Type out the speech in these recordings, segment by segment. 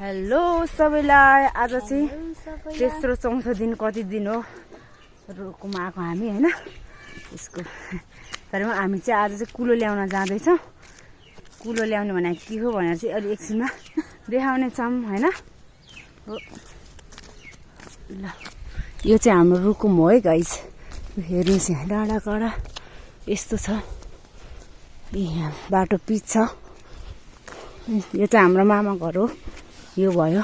hello सबैलाई आज चाहिँ तेस्रो चौथो दिन कति दिन हो रुकुमा आएको हामी हैन यसको तर हामी चाहिँ आज चाहिँ कुलो ल्याउन जाँदैछौँ कुलो ल्याउने भने के हो भनेर चाहिँ अलि एकछिनमा देखाउने छौँ हैन ल यो चाहिँ हाम्रो रुकुम हो है गाइस हेर्नुस् यहाँ डाँडा कडा यस्तो छ यहाँ बाटो पिच छ यो चाहिँ हाम्रो मामा घर हो यो भयो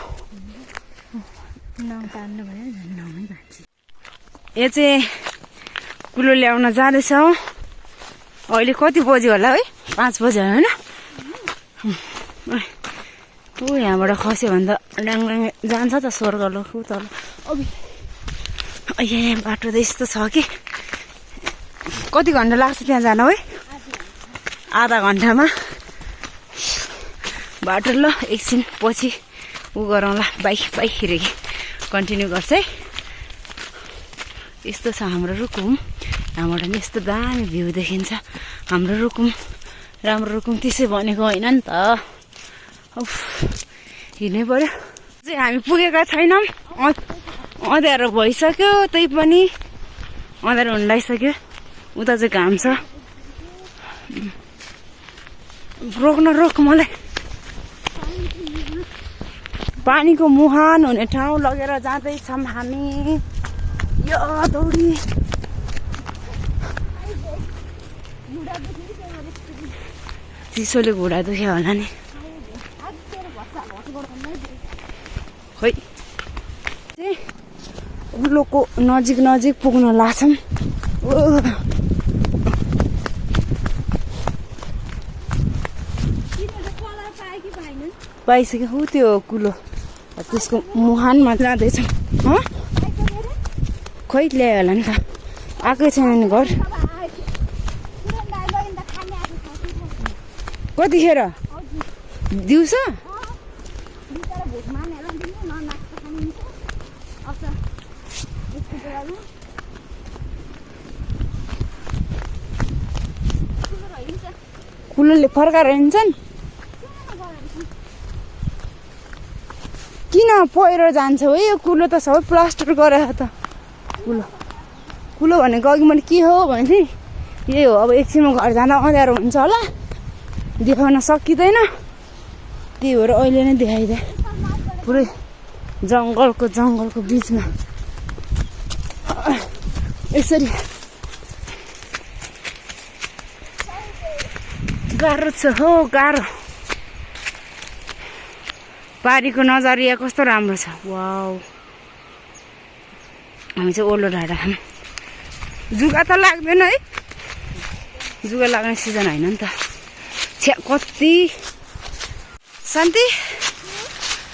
यो चाहिँ कुलो ल्याउन जाँदैछौँ अहिले कति बज्यो होला है 5 बज्यो होइन ऊ यहाँबाट खस्यो भने त ड्याङ जान्छ त स्वर्गलोक तल यहाँ बाटो त यस्तो छ कि कति घन्टा लाग्छ त्यहाँ जान है आधा घन्टामा बाटो ल एकछिन पछि ऊ गरौँला बाइक हिँडेकी कन्टिन्यू गर्छ है यस्तो छ हाम्रो रुकुम यहाँबाट नि यस्तो दामी भ्यू देखिन्छ हाम्रो रुकुम राम्रो रुकुम त्यसै भनेको होइन नि त हिँड्नै पर्यो चाहिँ हामी पुगेका छैनौँ अँध्यारो भइसक्यो त्यही पनि अँध्यारो हुन लागिसक्यो उता चाहिँ घाम छ रोक मलाई पानीको मुहान हुने ठाउँ लगेर जाँदैछौँ हामी यो दौडी चिसोले घुँडा दुख्यो होला नि खै उलोको नजिक पुग्न लाग्छौँ पाइसक्यो हो त्यो कुलो त्यसको मुहानमा जाँदैछौँ खै ल्यायो होला नि त आएकै छैन नि घर कतिखेर दिउँसो कुलोले फर्काएर हिँड्छन् किन पहिरो जान्छ है यो कुलो त सबै प्लास्टर गरेर त कुलो भनेको अघि मैले के हो भने चाहिँ यही हो अब एकछिनमा घर जाँदा अँध्यारो हुन्छ होला देखाउन सकिँदैन त्यही भएर अहिले नै देखाइदिए पुरै जङ्गलको बिचमा यसरी गाह्रो छ हो गाह्रो पारीको नजरिया कस्तो राम्रो छ वाउ हामी चाहिँ ओल्लो ढाडा जुगा त लाग्दैन है जुगा लाग्ने सिजन होइन नि त छ्या कति शान्ति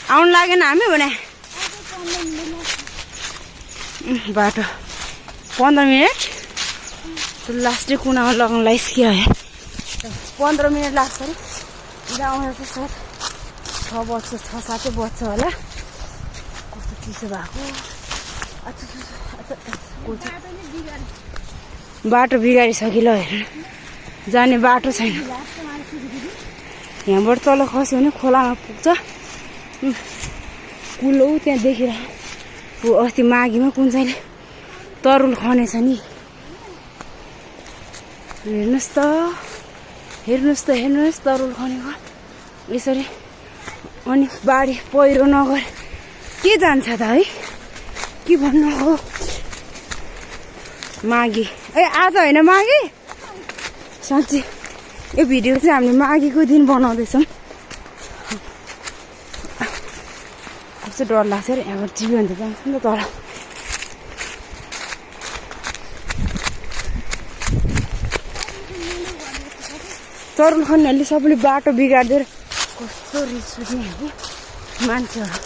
आउनु लागेन हामी भने बाटो 15 मिनट लास्टै कुनामा लगाउनु लाइसक्यो है 15 मिनट लाग्छ अरे आउँदा चाहिँ सर 6 बज्छ 6-7 बज्छ होला कस्तो चिसो भएको बाटो बिगारिसक्यो ल हेर्नु जाने बाटो छैन यहाँबाट तल खस्यो भने खोलामा पुग्छ कुलो त्यहाँ देखिरहेको अस्ति माघीमा कुन चाहिँले तरुल खनेछ नि हेर्नुहोस् तरुल खनेको यसरी अनि बाढी पहिरो नगरे के जान्छ त है के भन्नु हो माघी आज होइन माघी साँच्ची यो भिडियो चाहिँ हामीले माघीको दिन बनाउँदैछौँ कस्तो डर लाग्छ अरे यहाँबाट टिभी अन्त जान्छ नि त तरुल खन्नेहरूले सबैले बाटो बिगारिदिएर कस्तो रिस उठ्ने हो मान्छेहरू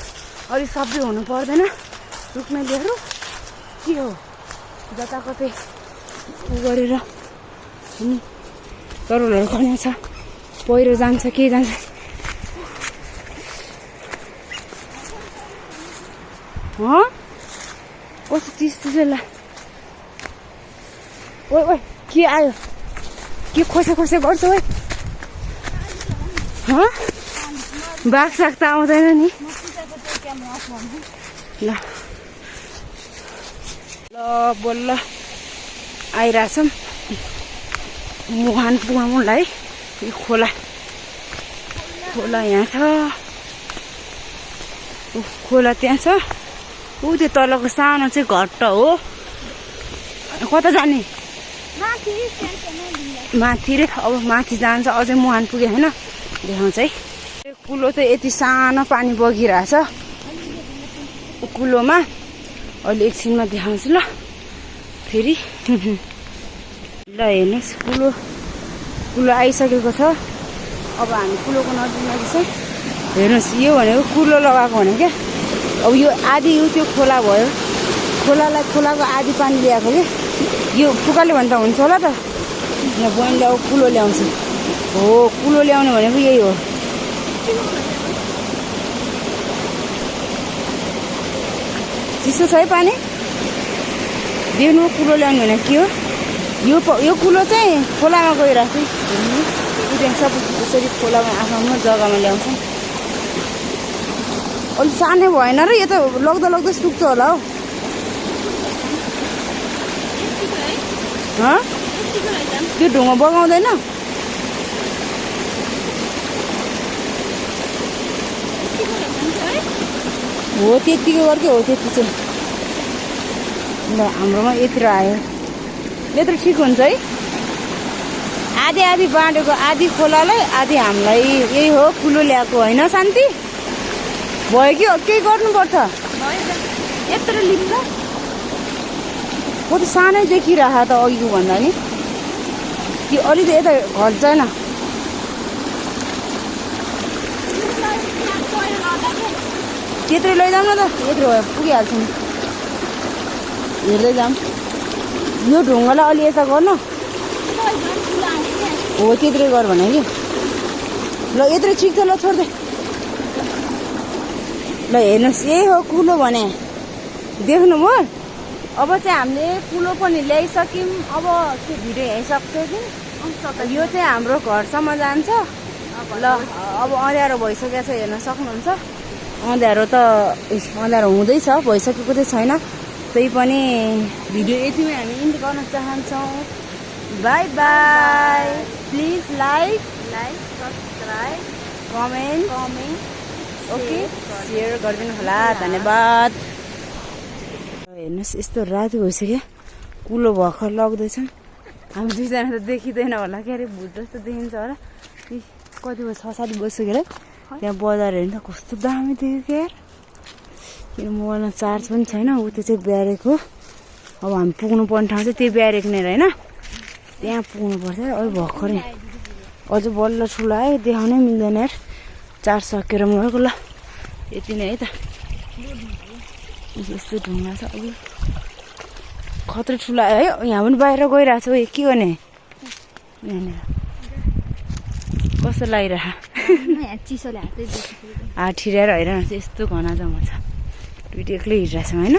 अलिक सबै हुनु पर्दैन रुक्नेलेहरू के हो जताकतै उ गरेर तरुलहरू खनेको छ पहिरो जान्छ के जान्छ कस्तो चिसो ला ओइ के आयो के खोसे गर्छौ है बाघ साग त आउँदैन नि ल ल बल्ल आइरहेछौँ मुहान पुगाउनुलाई यो खोला यहाँ छ खोला त्यहाँ छ ऊ त्यो तलको सानो चाहिँ घट्ट हो कता जाने माथि रे अब माथि जान्छ अझै मुहान पुग्यो होइन देखाउँछ है कुलो त यति सानो पानी बगिरहेछ कुलोमा अहिले एकछिनमा देखाउँछु ल फेरि ल हेर्नुहोस् कुलो आइसकेको छ अब हामी कुलोको नजिकमा छौँ हेर्नुहोस् यो भनेको कुलो लगाएको भने क्या अब यो आधी त्यो खोला भयो खोलाको आधी पानी ल्याएको कि यो पुकाले भने त हुन्छ होला त यहाँ बहिनीले अब कुलो ल्याउँछ हो कुलो ल्याउने भनेको यही हो चिसो छ है पानी देख्नु कुलो ल्याउने भनेको के हो यो कुलो चाहिँ खोलामा गइरहेको छ सब यसरी खोलामा आफ्नो जग्गामा ल्याउँछ अलिक सानै भएन र यो त लग्दा सुक्छ होला हौ त्यो ढुङ्गा बगाउँदैन हो त्यतिको गर्कै हो त्यति चाहिँ ल हाम्रोमा यत्र आयो यत्रो ठिक हुन्छ है आधी बाँडेको आधी खोलालाई आधी हामीलाई यही हो कुलो ल्याएको होइन शान्ति भयो कि केही गर्नुपर्छ यत्रो लिन्छ कति सानै देखिरह त अघिको भन्दा नि कि अलिक यता घट्दैन त्यत्रो लैजाउँ न त यत्रो भयो पुगिहाल्छ नि हेर्दै जाऊँ यो ढुङ्गालाई अलि यता गर्नु हो त्यत्रै गर भने कि ल यत्रो ठिक छ ल छोड्दै ल हेर्नुहोस् यही हो कुलो भने देख्नुभयो अब चाहिँ हामीले कुलो पनि ल्याइसक्यौँ अब त्यो भिडियो हेरिसक्थ्यो कि यो चाहिँ हाम्रो घरसम्म जान्छ ल अब अँध्यारो भइसकेको छ हेर्न सक्नुहुन्छ अँध्यारो त अँध्यारो हुँदैछ भइसकेको चाहिँ छैन त्यही पनि भिडियो यतिमै हामी इन्ड गर्न चाहन्छौँ by by please like subscribe comment okay share गरिदिनु होला धन्यवाद हेर्नुहोस् यस्तो राति भइसक्यो कुलो भर्खर लग्दैछन् हामी दुईजना त देखिँदैन होला के अरे भूत जस्तो देखिन्छ होला कति भयो 6-7 बजिसक्यो अरे त्यहाँ बजार हेर्नु त कस्तो दामी देख्यो क्या किन मोबाइलमा चार्ज पनि छैन ऊ त्यो चाहिँ ब्यारेक हो अब हामी पुग्नु पर्ने ठाउँ चाहिँ त्यो ब्यारेक नै होइन त्यहाँ पुग्नुपर्छ अहिले भर्खरै अझ बल्ल ठुलो आयो देखाउनै मिल्दैन यार चार्ज सकेर गएको ल यति नै है त यस्तो ढुङ्गा छ अघि खत्रै ठुलो आयो है यहाँ पनि बाहिर गइरहेको छ के गर्ने यहाँनिर कस्तो लागिरह हात ठिराएर हेरेर यस्तो घना जम्मा छ दुइटै एक्लै हिँडिरहेछौँ होइन